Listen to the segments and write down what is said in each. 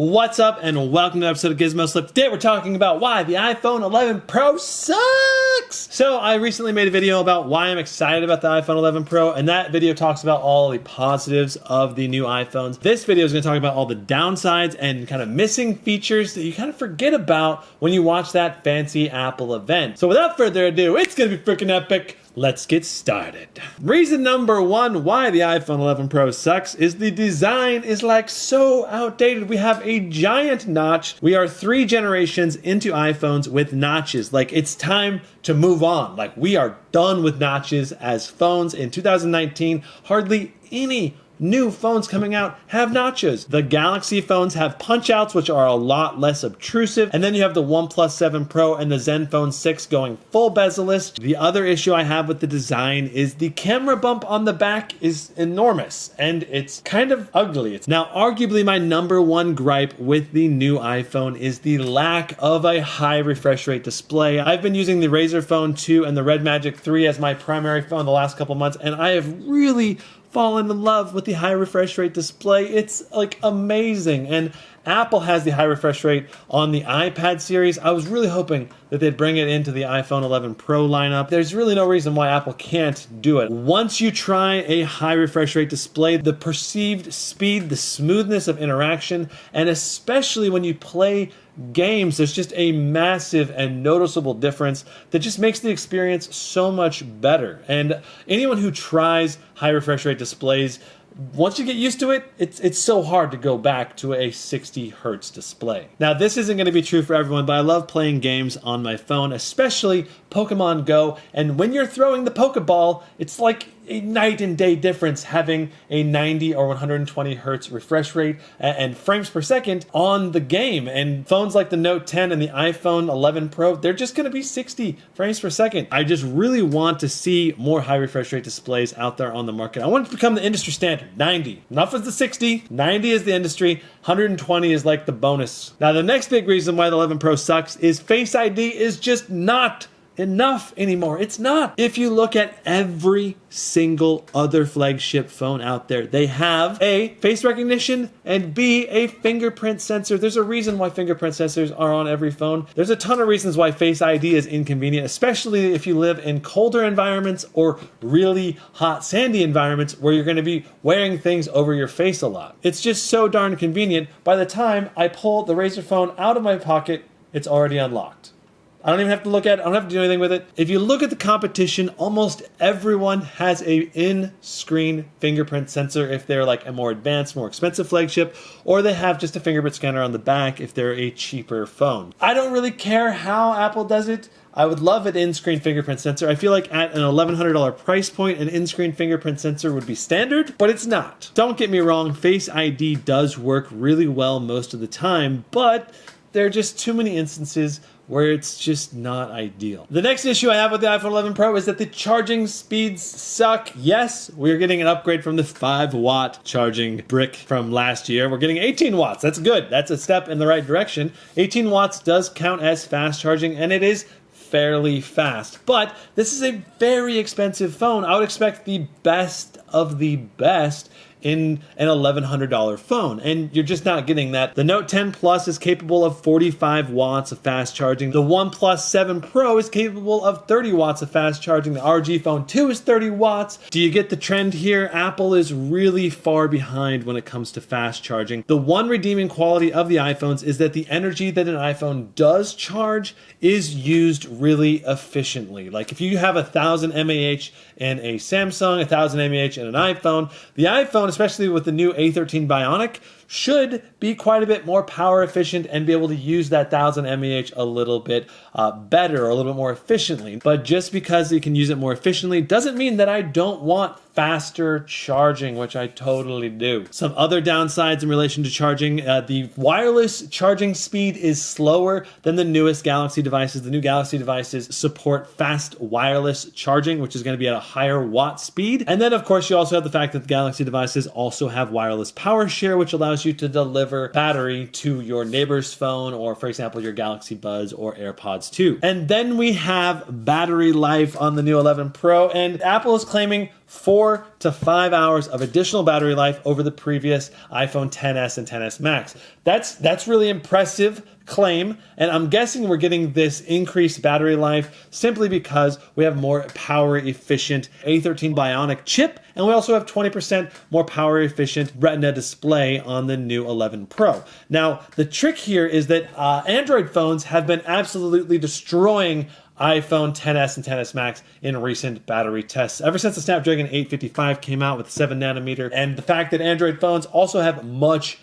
What's up and welcome to an episode of Gizmo Slip. Today we're talking about why the iPhone 11 Pro sucks! So I recently made a video about why I'm excited about the iPhone 11 Pro, and that video talks about all the positives of the new iPhones. This video is going to talk about all the downsides and kind of missing features that you kind of forget about when you watch that fancy Apple event. So without further ado, it's going to be freaking epic. Let's get started. Reason number one why the iPhone 11 Pro sucks is the design is like so outdated. We have a giant notch. We are 3 generations into iPhones with notches. Like, it's time to move on. Like, we are done with notches as phones. In 2019, hardly any new phones coming out have notches. The Galaxy phones have punch outs, which are a lot less obtrusive. And then you have the OnePlus 7 Pro and the Zenfone 6 going full bezel-less. The other issue I have with the design is the camera bump on the back is enormous and it's kind of ugly. It's now arguably my number one gripe with the new iPhone is the lack of a high refresh rate display. I've been using the Razer Phone 2 and the Red Magic 3 as my primary phone the last couple months, and I have really fallen in love with the high refresh rate display. It's like amazing. And Apple has the high refresh rate on the iPad series. I was really hoping that they'd bring it into the iPhone 11 Pro lineup. There's really no reason why Apple can't do it. Once you try a high refresh rate display, the perceived speed, the smoothness of interaction, and especially when you play games, there's just a massive and noticeable difference that just makes the experience so much better. And anyone who tries high refresh rate displays, once you get used to it, it's so hard to go back to a 60 hertz display. Now, this isn't going to be true for everyone, but I love playing games on my phone, especially Pokemon Go. And when you're throwing the Pokeball, it's like a night and day difference having a 90 or 120 hertz refresh rate and frames per second on the game. And phones like the Note 10 and the iPhone 11 Pro, they're just going to be 60 frames per second. I just really want to see more high refresh rate displays out there on the market. I want it to become the industry standard. 90. Enough is the 60. 90 is the industry. 120 is like the bonus. Now, the next big reason why the 11 Pro sucks is Face ID is just not enough anymore. It's not. If you look at every single other flagship phone out there, they have A, face recognition, and B, a fingerprint sensor. There's a reason why fingerprint sensors are on every phone. There's a ton of reasons why Face ID is inconvenient, especially if you live in colder environments or really hot sandy environments where you're going to be wearing things over your face a lot. It's just so darn convenient. By the time I pull the Razer phone out of my pocket, it's already unlocked. I don't even have to look at it. I don't have to do anything with it. If you look at the competition, almost everyone has a in-screen fingerprint sensor if they're like a more advanced, more expensive flagship, or they have just a fingerprint scanner on the back if they're a cheaper phone. I don't really care how Apple does it. I would love an in-screen fingerprint sensor. I feel like at an $1,100 price point, an in-screen fingerprint sensor would be standard, but it's not. Don't get me wrong, Face ID does work really well most of the time, but there are just too many instances where it's just not ideal. The next issue I have with the iPhone 11 Pro is that the charging speeds suck. Yes, we're getting an upgrade from the 5-watt charging brick from last year. We're getting 18 watts. That's good. That's a step in the right direction. 18 watts does count as fast charging, and it is fairly fast. But this is a very expensive phone. I would expect the best of the best in an $1,100 phone, and you're just not getting that. The Note 10 Plus is capable of 45 watts of fast charging. The OnePlus 7 Pro is capable of 30 watts of fast charging. The RG Phone 2 is 30 watts. Do you get the trend here? Apple is really far behind when it comes to fast charging. The one redeeming quality of the iPhones is that the energy that an iPhone does charge is used really efficiently. Like if you have 1,000 mAh in a Samsung, 1,000 mAh in an iPhone, the iPhone, especially with the new A13 Bionic, should be quite a bit more power efficient and be able to use that 1,000 mAh a little bit better or a little bit more efficiently. But just because you can use it more efficiently doesn't mean that I don't want faster charging, which I totally do. Some other downsides in relation to charging, the wireless charging speed is slower than the newest Galaxy devices. The new Galaxy devices support fast wireless charging, which is going to be at a higher watt speed. And then, of course, you also have the fact that the Galaxy devices also have wireless power share, which allows you to deliver battery to your neighbor's phone or, for example, your Galaxy Buds or AirPods 2. And then we have battery life on the new 11 Pro, and Apple is claiming 4 to 5 hours of additional battery life over the previous iPhone XS and XS Max. That's really impressive claim, and I'm guessing we're getting this increased battery life simply because we have more power efficient A13 Bionic chip, and we also have 20% more power efficient Retina display on the new 11 Pro. Now, the trick here is that Android phones have been absolutely destroying iPhone XS and XS Max in recent battery tests. Ever since the Snapdragon 855 came out with 7 nanometer, and the fact that Android phones also have much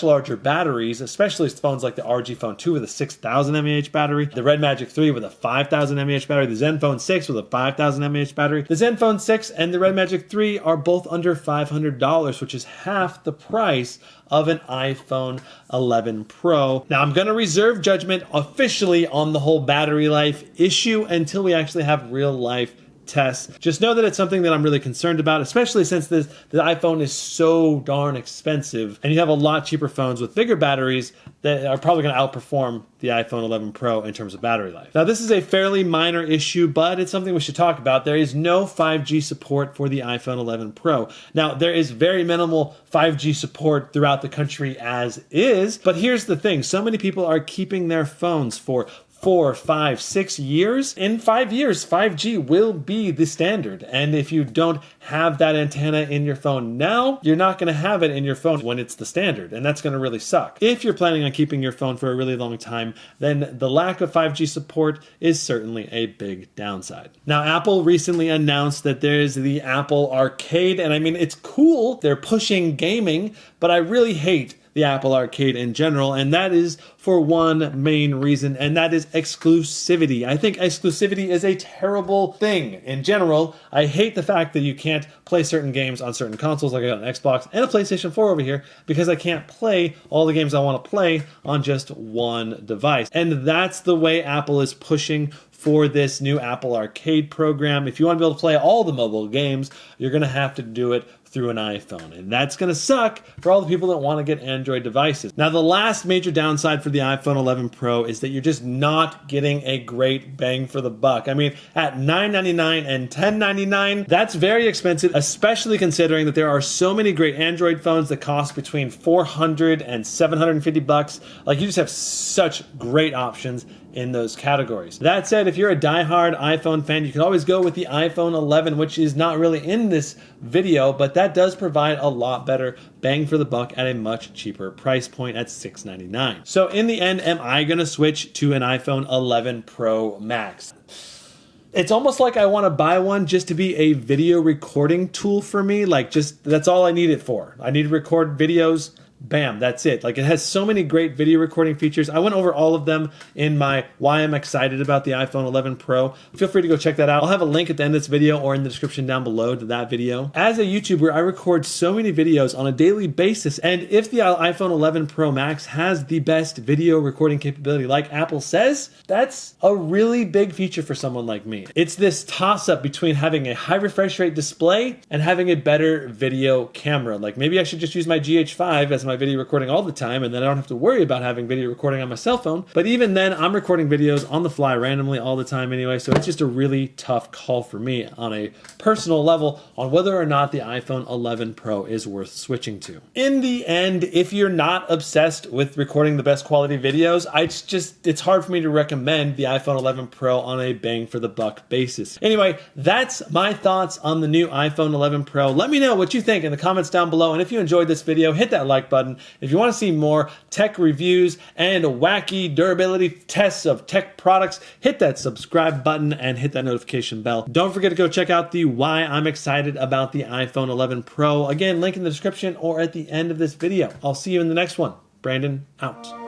larger batteries, especially phones like the RG Phone 2 with a 6,000 mAh battery, the Red Magic 3 with a 5,000 mAh battery, the Zenfone 6 with a 5,000 mAh battery. The Zenfone 6 and the Red Magic 3 are both under $500, which is half the price of an iPhone 11 Pro. Now, I'm going to reserve judgment officially on the whole battery life issue until we actually have real life tests. Just know that it's something that I'm really concerned about, especially since the iPhone is so darn expensive, and you have a lot cheaper phones with bigger batteries that are probably going to outperform the iPhone 11 Pro in terms of battery life. Now, this is a fairly minor issue, but it's something we should talk about. There is no 5G support for the iPhone 11 Pro. Now, there is very minimal 5G support throughout the country as is, but here's the thing. So many people are keeping their phones for 4, 5, 6 years. In 5 years, 5G will be the standard. And if you don't have that antenna in your phone now, you're not going to have it in your phone when it's the standard. And that's going to really suck. If you're planning on keeping your phone for a really long time, then the lack of 5G support is certainly a big downside. Now, Apple recently announced that there's the Apple Arcade. And I mean, it's cool. They're pushing gaming, but I really hate the Apple Arcade in general, and that is for one main reason, and that is exclusivity. I think exclusivity is a terrible thing in general. I hate the fact that you can't play certain games on certain consoles, like I got an Xbox and a PlayStation 4 over here, because I can't play all the games I want to play on just one device. And that's the way Apple is pushing for this new Apple Arcade program. If you want to be able to play all the mobile games, you're going to have to do it through an iPhone. And that's going to suck for all the people that want to get Android devices. Now, the last major downside for the iPhone 11 Pro is that you're just not getting a great bang for the buck. I mean, at $999 and $1099, that's very expensive, especially considering that there are so many great Android phones that cost between $400 and $750. Like, you just have such great options in those categories. That said, if you're a diehard iPhone fan, you can always go with the iPhone 11, which is not really in this video, but that does provide a lot better bang for the buck at a much cheaper price point at $699. So in the end, am I going to switch to an iPhone 11 Pro Max? It's almost like I want to buy one just to be a video recording tool for me. Like, just, that's all I need it for. I need to record videos. Bam, that's it. Like, it has so many great video recording features. I went over all of them in my why I'm excited about the iPhone 11 Pro. Feel free to go check that out. I'll have a link at the end of this video or in the description down below to that video. As a YouTuber, I record so many videos on a daily basis, and if the iPhone 11 Pro Max has the best video recording capability like Apple says, that's a really big feature for someone like me. It's this toss-up between having a high refresh rate display and having a better video camera. Like, maybe I should just use my GH5 as my video recording all the time, and then I don't have to worry about having video recording on my cell phone. But even then, I'm recording videos on the fly randomly all the time anyway, so it's just a really tough call for me on a personal level on whether or not the iPhone 11 Pro is worth switching to. In the end, if you're not obsessed with recording the best quality videos, it's hard for me to recommend the iPhone 11 Pro on a bang for the buck basis. Anyway, that's my thoughts on the new iPhone 11 Pro. Let me know what you think in the comments down below, and if you enjoyed this video, hit that like button. If you want to see more tech reviews and wacky durability tests of tech products, hit that subscribe button and hit that notification bell. Don't forget to go check out the why I'm excited about the iPhone 11 Pro. Again, link in the description or at the end of this video. I'll see you in the next one. Brandon, out.